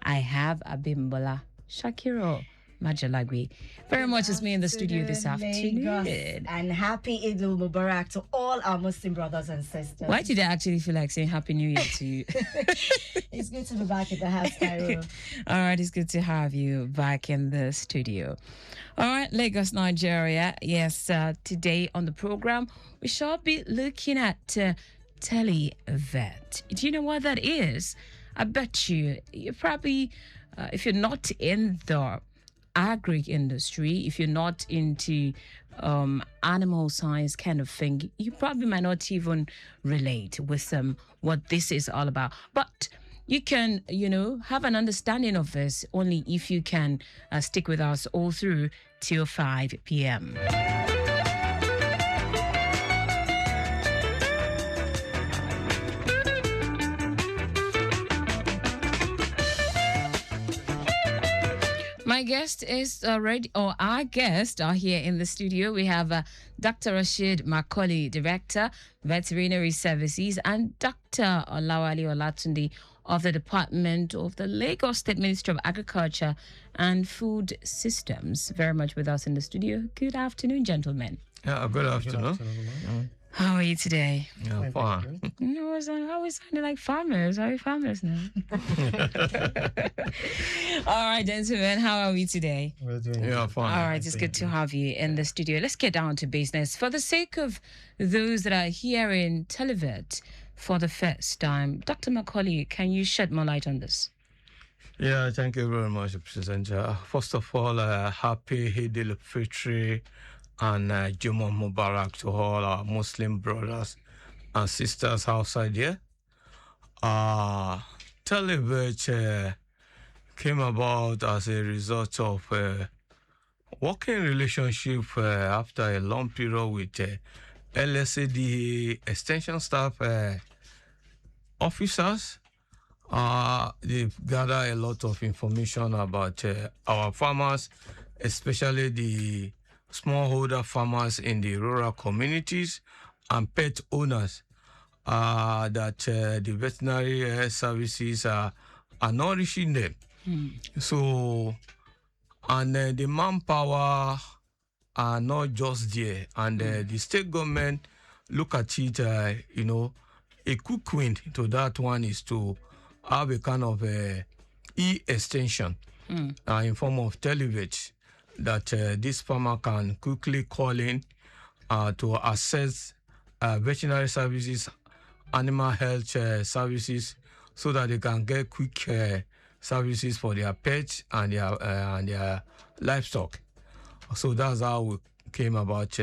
I have Abimbola Shakiro Majalagwe. Very much is me in the studio this afternoon. And happy Eid al-Mubarak to all our Muslim brothers and sisters. Why did I actually feel like saying Happy New Year to you? It's good to be back in the house, Cairo. All right, it's good to have you back in the studio. All right, Lagos, Nigeria. Yes, today on the program, we shall be looking at Tele-Vet. Do you know what that is? I bet you probably, if you're not in the agri industry, if you're not into animal science kind of thing, you probably might not even relate with what this is all about. But you can, have an understanding of this only if you can stick with us all through till 5 p.m. My guest is already, or our guests are here in the studio. We have Dr. Rasheed Macauly, Director, Veterinary Services, and Dr. Olawale Olatunde of the Department of the Lagos State Ministry of Agriculture and Food Systems. Very much with us in the studio. Good afternoon, gentlemen. Yeah, good afternoon. How are you today? Yeah, fine. I always sounded like farmers. Are we farmers now? All right, gentlemen, how are we today? We're doing fine. All right, it's good to have you in the studio. Let's get down to business. For the sake of those that are here in Tele-Vet for the first time, Dr. Macauly, can you shed more light on this? Yeah, thank you very much, Presenter. First of all, happy Eid al-Fitr and Juma Mubarak to all our Muslim brothers and sisters outside here. Tele-Vet came about as a result of working relationship after a long period with LSADA extension staff officers. They've gathered a lot of information about our farmers, especially the smallholder farmers in the rural communities and pet owners, that the veterinary services are nourishing them. So, and the manpower are not just there. And the state government look at it, a quick win to that one is to have a kind of e-extension in form of Tele-Vet, that this farmer can quickly call in to access veterinary services, animal health services, so that they can get quick services for their pets and their livestock. So that's how we came about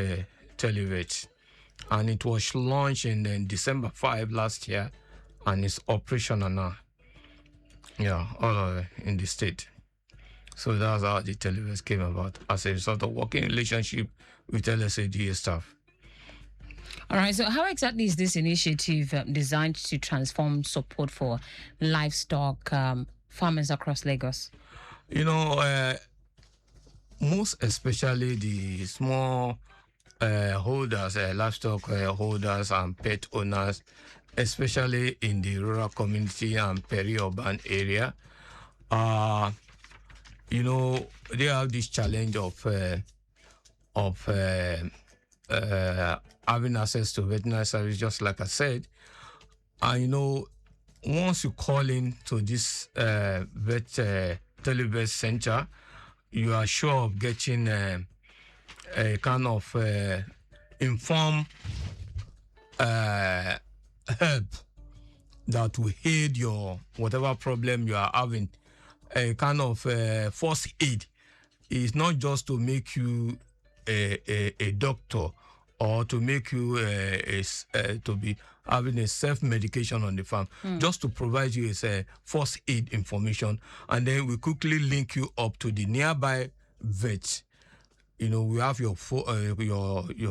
Tele-Vet. And it was launched in December 5 last year, and it's operational now. Yeah, all over in the state. So that's how the Tele-Vet came about, as a result of working relationship with LSADA staff. All right, so how exactly is this initiative designed to transform support for livestock farmers across Lagos? Most especially the small holders, livestock holders and pet owners, especially in the rural community and peri-urban area, they have this challenge of having access to veterinary service, just like I said. And once you call in to this Tele-Vet center, you are sure of getting a kind of informed help that will aid your whatever problem you are having. A kind of first aid is not just to make you a doctor or to make you to be having a self-medication on the farm, just to provide you a first aid information, and then we quickly link you up to the nearby vet. We have your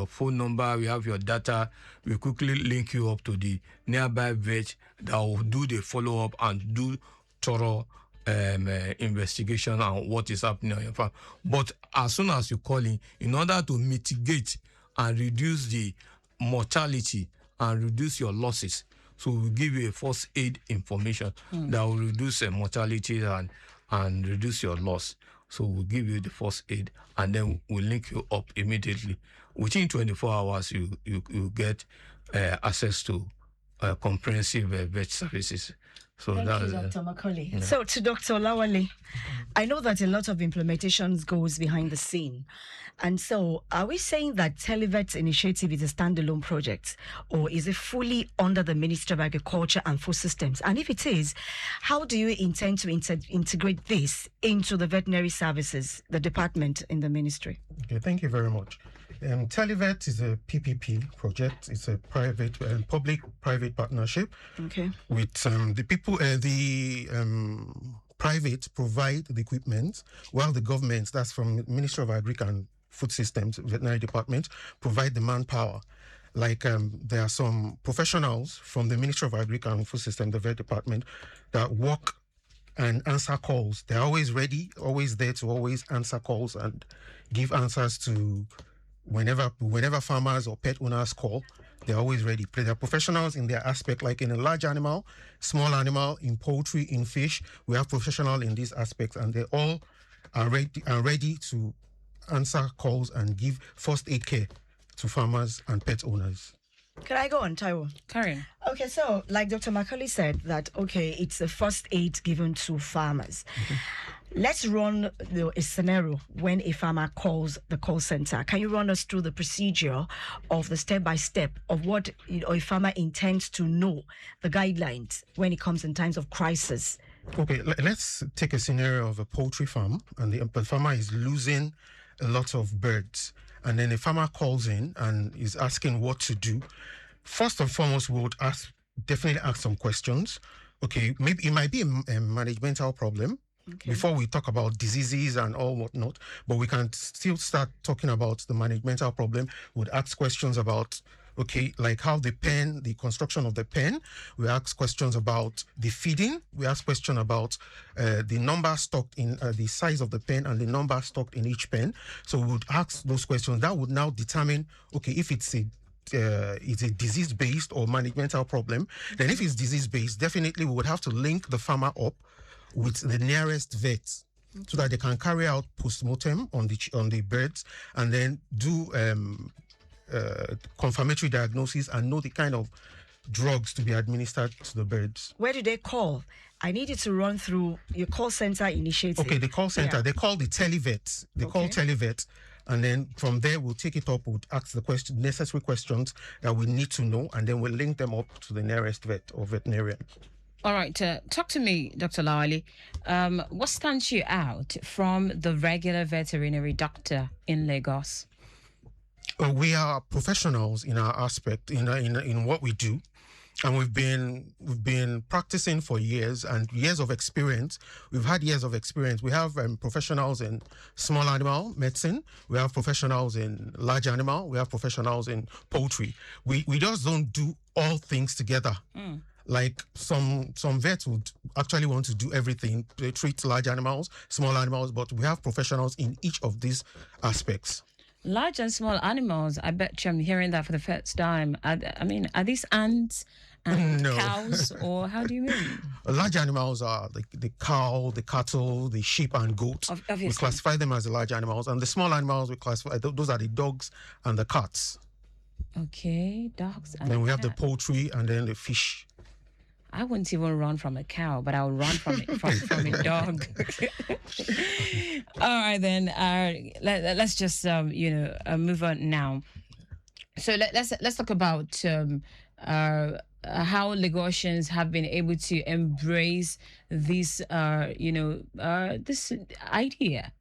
phone number, we have your data. We quickly link you up to the nearby vet that will do the follow-up and do thorough investigation on what is happening on your farm. But as soon as you call in order to mitigate and reduce the mortality and reduce your losses, So we'll give you a first aid information that will reduce mortality and reduce your loss. So we'll give you the first aid, and then we'll link you up immediately. Within 24 hours, you get access to comprehensive vet services. So Thank that's you, Dr. Macauly. So to Dr. Olawale, I know that a lot of implementations goes behind the scene. And so are we saying that Tele-Vet's initiative is a standalone project, or is it fully under the Ministry of Agriculture and Food Systems? And if it is, how do you intend to integrate this into the veterinary services, the department in the ministry? Okay, thank you very much. Tele-Vet is a PPP project. It's a private public-private partnership. Okay. With the people, private provide the equipment, while the government, that's from Ministry of Agriculture and Food Systems, Veterinary Department, provide the manpower. Like there are some professionals from the Ministry of Agriculture and Food Systems, the Vet Department, that work and answer calls. They're always ready, always there to always answer calls and give answers to whenever farmers or pet owners call. They're always ready. They're professionals in their aspect, like in a large animal, small animal, in poultry, in fish. We have professionals in these aspects, and they all are ready to answer calls and give first aid care to farmers and pet owners. Can I go on, Taiwo? Karen. Okay, so like Dr. Macauly said, that, okay, it's a first aid given to farmers. Let's run a scenario when a farmer calls the call center. Can you run us through the procedure of the step-by-step of what a farmer intends to know, the guidelines, when it comes in times of crisis? Okay, let's take a scenario of a poultry farm, and the farmer is losing a lot of birds. And then a farmer calls in and is asking what to do. First and foremost, we would definitely ask some questions. Okay, maybe it might be a managemental problem. Okay. Before we talk about diseases and all whatnot, but we can still start talking about the managemental problem. We'd ask questions about, okay, like how the construction of the pen. We ask questions about the feeding. We ask questions about the number stocked in the size of the pen and the number stocked in each pen. So we would ask those questions. That would now determine, okay, if it's a disease-based or managemental problem. Then if it's disease-based, definitely we would have to link the farmer up with the nearest vet, so that they can carry out post-mortem on the birds and then do confirmatory diagnosis and know the kind of drugs to be administered to the birds. Where do they call? I need you to run through your call center initiative. Okay, the call center, they call the Tele-Vet. They call Tele-Vet. And then from there, we'll take it up, we'll ask the necessary questions that we need to know, and then we'll link them up to the nearest vet or veterinarian. All right, talk to me, Dr. Olawale. What stands you out from the regular veterinary doctor in Lagos? We are professionals in our aspect, in what we do, and we've been practicing for years and years of experience. We've had years of experience. We have professionals in small animal medicine. We have professionals in large animal. We have professionals in poultry. We just don't do all things together. Like some vets would actually want to do everything. They treat large animals, small animals, but we have professionals in each of these aspects. Large and small animals, I bet you I'm hearing that for the first time. Are these ants and cows, or how do you mean? Large animals are the cow, the cattle, the sheep and goats. Obviously. We classify them as the large animals, and the small animals we classify, those are the dogs and the cats. Okay, dogs and then we have cats. the poultry and then the fish. I wouldn't even run from a cow, but I'll run from a dog. All right, then. Let's just move on now. So let's talk about how Lagosians have been able to embrace this this idea.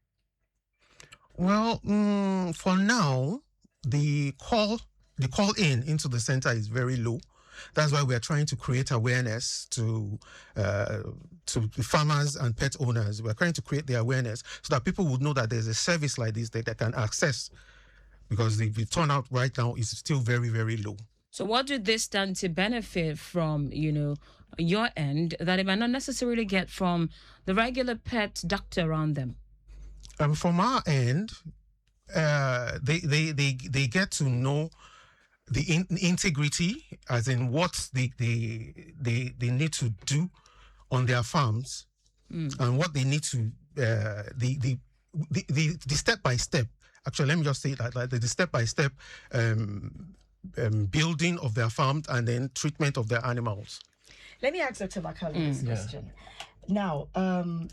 Well, for now, the call into the center is very low. That's why we are trying to create awareness to farmers and pet owners. We're trying to create the awareness so that people would know that there's a service like this that they can access, because the turnout right now is still very, very low. So what do they stand to benefit from, your end, that they might not necessarily get from the regular pet doctor around them? From our end, they get to know the integrity, as in what they need to do on their farms, and what they need to the step by step. Actually, let me just say it like the step by step building of their farms and then treatment of their animals. Let me ask Dr. Macauly this question. Now,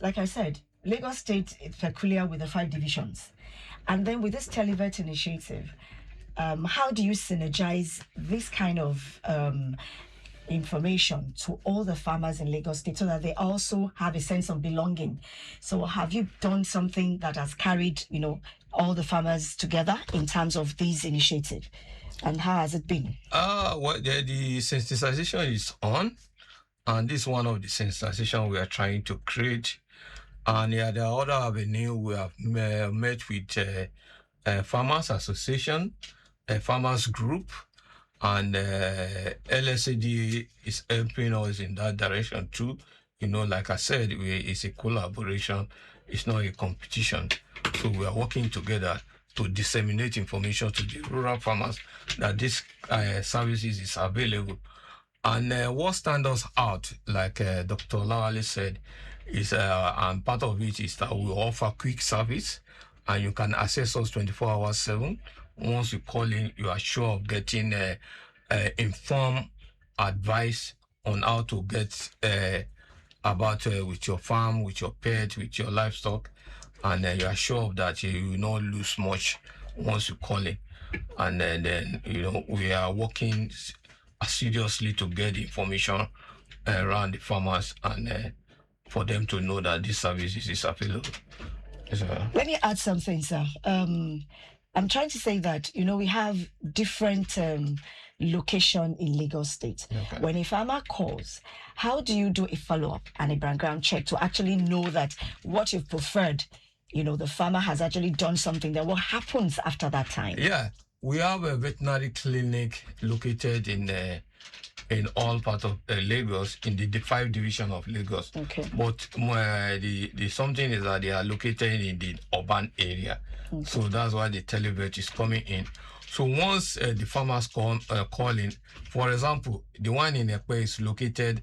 like I said, Lagos State is peculiar with the 5 divisions. And then with this Tele-Vet initiative, how do you synergize this kind of information to all the farmers in Lagos State so that they also have a sense of belonging? So have you done something that has carried, all the farmers together in terms of this initiative? And how has it been? Well, the sensitization is on, and this is one of the sensitization we are trying to create. And the other avenue, we have met with Farmers Association, a farmers group, and LSADA is helping us in that direction too. Like I said, it's a collaboration. It's not a competition. So we are working together to disseminate information to the rural farmers that this services is available. And what stands us out, like Dr. Olawale said, is and part of it is that we offer quick service, and you can access us 24 hours 7. Once you call in, you are sure of getting informed advice on how to get about with your farm, with your pet, with your livestock, and you are sure that you will not lose much once you call in. And then we are working seriously to get information around the farmers and for them to know that this service is available. Let me add something, sir. I'm trying to say that, we have different location in Lagos State. Okay. When a farmer calls, how do you do a follow-up and a background check to actually know that what you've preferred, the farmer has actually done something, then what happens after that time? Yeah, we have a veterinary clinic located in all parts of Lagos, in the 5 division of Lagos. Okay. But the something is that they are located in the urban area. Okay. So that's why the Tele-Vet is coming in. So once the farmers call in, for example, the one in Ekpe is located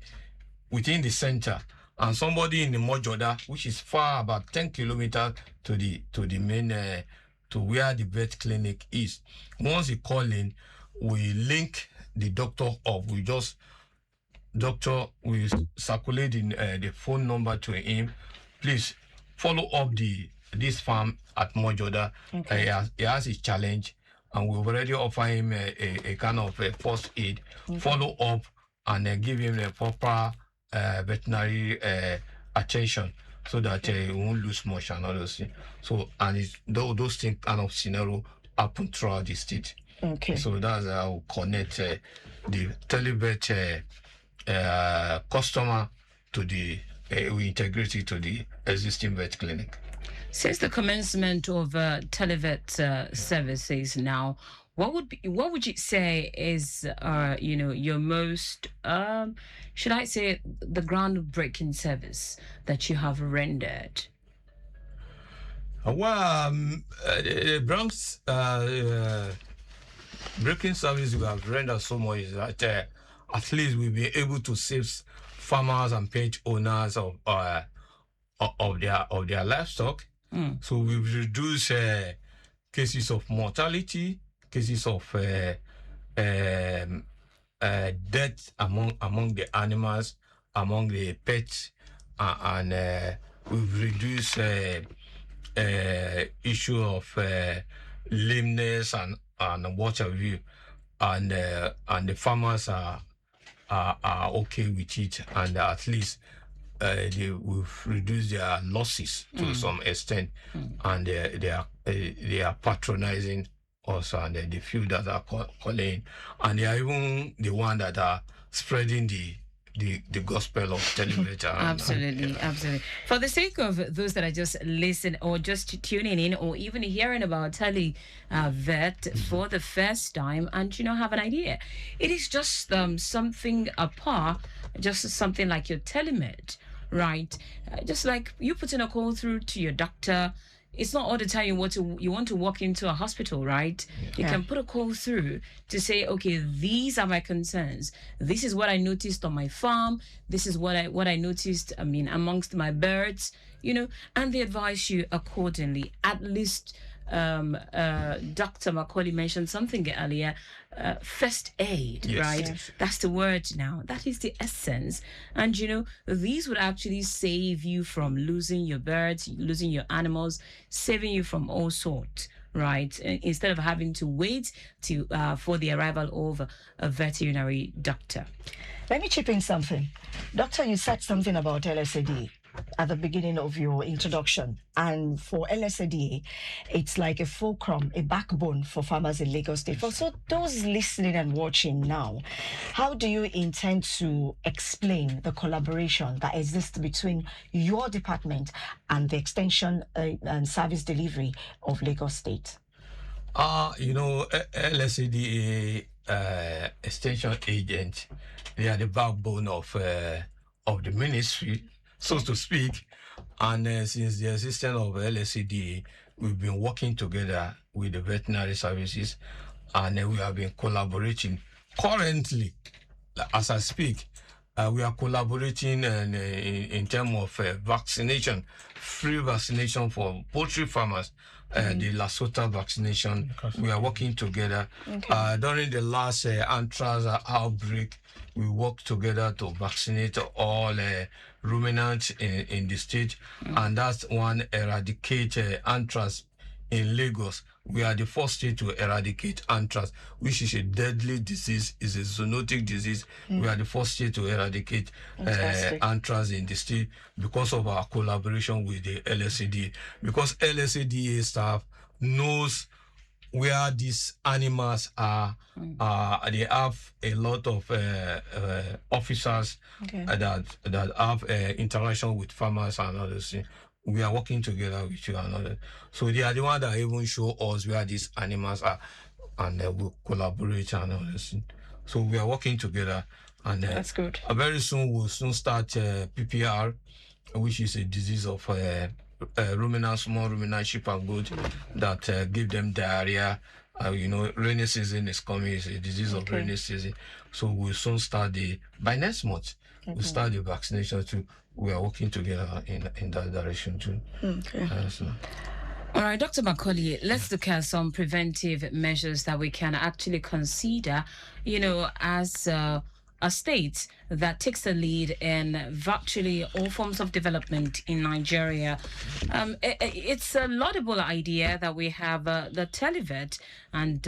within the center, and somebody in the Mojoda, which is far about 10 kilometers to the main to where the vet clinic is. Once you call in, we link the doctor up. We circulate the phone number to him. Please follow up this farm at Mojoda. Okay. He has his challenge, and we've already offered him a kind of a first aid. Okay. Follow up and then give him the proper veterinary attention so that he won't lose much and all those things. So, and those things kind of scenario happen throughout the state. Okay. So that's how we connect the Tele-Vet customer to we integrate it to the existing vet clinic. Since the commencement of Tele-Vet services now, what would you say is your most should I say the groundbreaking service that you have rendered? Well, the Bronx breaking service we have rendered so much is that at least we've been able to save farmers and pet owners of their livestock. So we've reduced cases of mortality, cases of death among the animals, among the pets, and we've reduced issue of lameness and what have you, and the farmers are okay with it, and at least we've reduced their losses to some extent, and they are patronizing us, and the few that are calling, and they are even the one that are spreading the gospel of Tele-Vet. Absolutely. For the sake of those that are just listening or just tuning in or even hearing about Tele-Vet for the first time and have an idea, it is just something apart, just something like your Tele-Med, right? Just like you putting a call through to your doctor it's not all the time you want to walk into a hospital, right? You can put a call through to say, okay, these are my concerns. This is what I noticed on my farm. This is what I noticed, amongst my birds, and they advise you accordingly. At least Dr. Macauly mentioned something earlier, first aid, Yes. right? Yes. That's the word now. That is the essence. And, these would actually save you from losing your birds, losing your animals, saving you from all sorts, right? Instead of having to wait for the arrival of a veterinary doctor. Let me chip in something. Doctor, you said something about LSADA at the beginning of your introduction. And for LSADA, it's like a fulcrum, a backbone for farmers in Lagos State. For so those listening and watching now, how do you intend to explain the collaboration that exists between your department and the extension and service delivery of Lagos State? LSADA extension agent, they are the backbone of the ministry, so to speak. And since the existence of LSADA, we've been working together with the veterinary services, and we have been collaborating. Currently, as I speak, we are collaborating in terms of vaccination, free vaccination for poultry farmers, the LSADA vaccination. We are working together. During the last anthrax outbreak, we worked together to vaccinate all ruminants in the state, and that's one eradicate anthrax in Lagos. We are the first state to eradicate anthrax, which is a deadly disease, is a zoonotic disease. We are the first state to eradicate anthrax in the state because of our collaboration with the LSADA. Because LSADA staff knows where these animals are. They have a lot of officers that have interaction with farmers and others. We are working together with you and others. So they are the ones that even show us where these animals are, and we collaborate and others. So we are working together, and that's good. Very soon we'll start PPR, which is a disease of ruminant, small ruminant sheep and goat that give them diarrhea. Rainy season is coming. It's a disease of rainy season. So we'll soon start by next month. We'll start the vaccination too. We are working together in that direction too. All right, Dr. Macauly, let's look at some preventive measures that we can actually consider, as a state that takes the lead in virtually all forms of development in Nigeria. It's a laudable idea that we have the Tele-Vet and,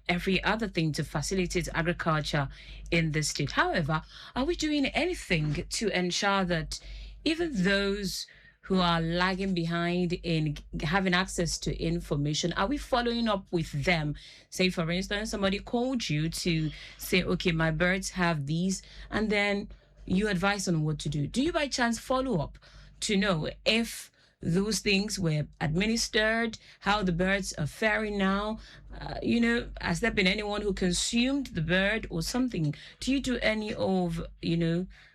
every other thing to facilitate agriculture in the state. However, are we doing anything to ensure that even those who are lagging behind in having access to information, are we following up with them? Say, for instance, somebody called you to say, okay, my birds have these, and then you advise on what to do. Do you by chance follow up to know if those things were administered, how the birds are faring now? Has there been anyone who consumed the bird or something? Do you do any of,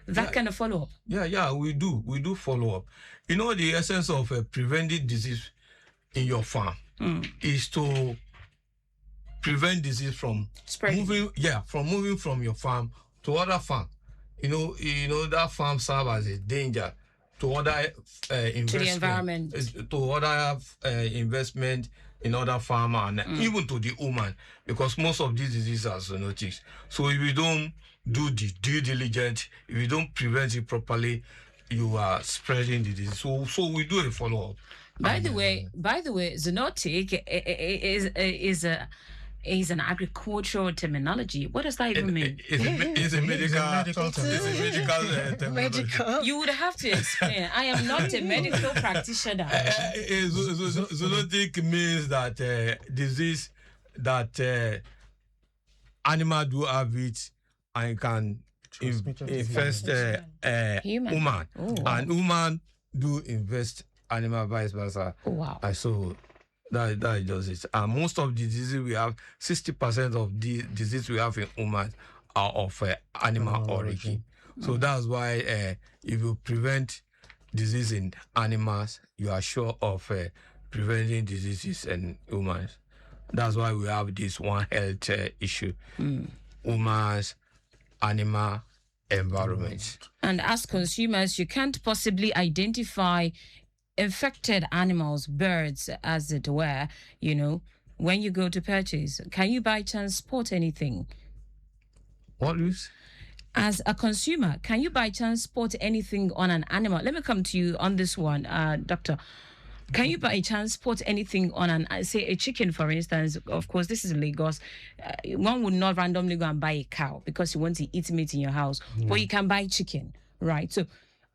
that kind of follow-up? Yeah, we do follow up. The essence of preventing disease in your farm is to prevent disease from spreading. Moving from your farm to other farm. That farm serve as a danger to other investment, to the environment, to other investment in other farm, and even to the human, because most of these diseases are zoonotic. So if you don't do the due diligence, if you don't prevent it properly, you are spreading the disease. So we do a follow-up. By the way, zoonotic is an agricultural terminology. What does that even mean? It's a medical terminology. You would have to explain. I am not a medical practitioner. Zoonotic means that disease that animal do have it and can infest human. Oh, wow. And human do invest animal, vice versa. Oh, wow. So that does it. And most of the disease we have, 60% of the disease we have in humans are of animal origin. So that's why if you prevent disease in animals, you are sure of preventing diseases in humans. That's why we have this one health issue. Humans, animal, environment. And as consumers, you can't possibly identify infected animals, birds, as it were, when you go to purchase. Can you by chance spot anything? What is? As a consumer, can you by chance spot anything on an animal? Let me come to you on this one, Doctor. Can you by chance spot anything on say a chicken, for instance? Of course, this is Lagos. One would not randomly go and buy a cow because you want to eat meat in your house, but you can buy chicken, right? So,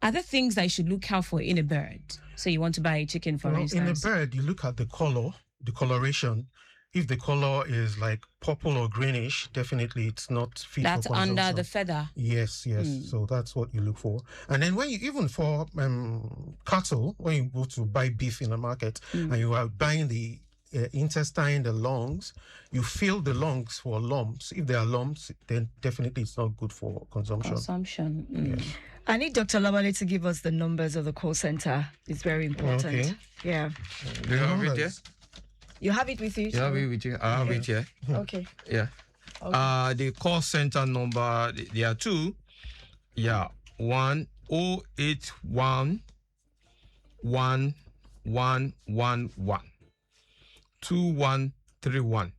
are there things that you should look out for in a bird? So you want to buy a chicken, for instance. In a bird, you look at the color, the coloration. If the color is like purple or greenish, definitely it's not fit That's for consumption. under the feather. Yes. So that's what you look for. And then when you, even for cattle, when you go to buy beef in the market and you are buying the intestine, the lungs, you feel the lungs for lumps. If there are lumps, then definitely it's not good for consumption. Yes. I need Dr. Olawale to give us the numbers of the call center. It's very important. Okay. Yeah. Do you have it here? You have it with you? You have it with you? I have it here. Okay. Yeah. Okay. The call center number, there are two. Yeah. 1081 1111 2131.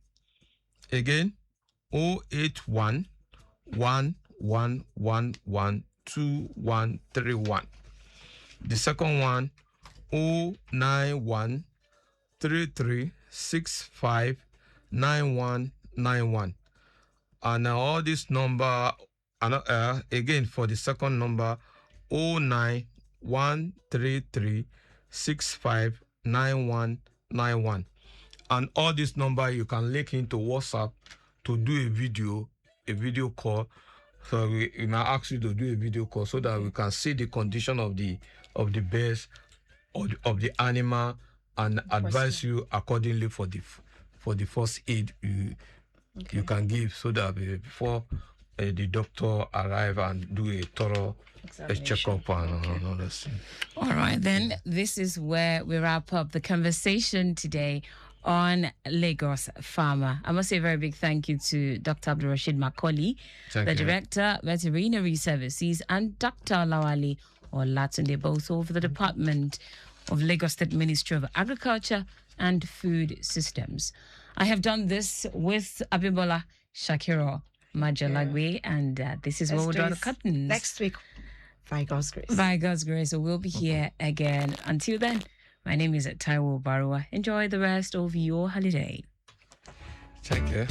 Again, 081 1111 2131. The second one, 091 33659191. And all this number, again for the second number, 09133659191. And all this number you can link into WhatsApp to do a video call. So we might ask you to do a video call so that we can see the condition of the birds or of the animal and advise you accordingly for the first aid you can give, so that before the doctor arrive and do a thorough checkup and all that. All right, then this is where we wrap up the conversation today on Lagos Farmer. I must say a very big thank you to Dr. Rasheed Macauly, the Director, Veterinary Services, and Dr. Olawale Olatunde, both over the Department of Lagos State Ministry of Agriculture and Food Systems. I have done this with Abimbola Shakiro Majalagwe, and this is where we'll draw the curtains. Next week, by God's grace. By God's grace, so we'll be here again. Until then, my name is Taiwo Barua. Enjoy the rest of your holiday. Take care.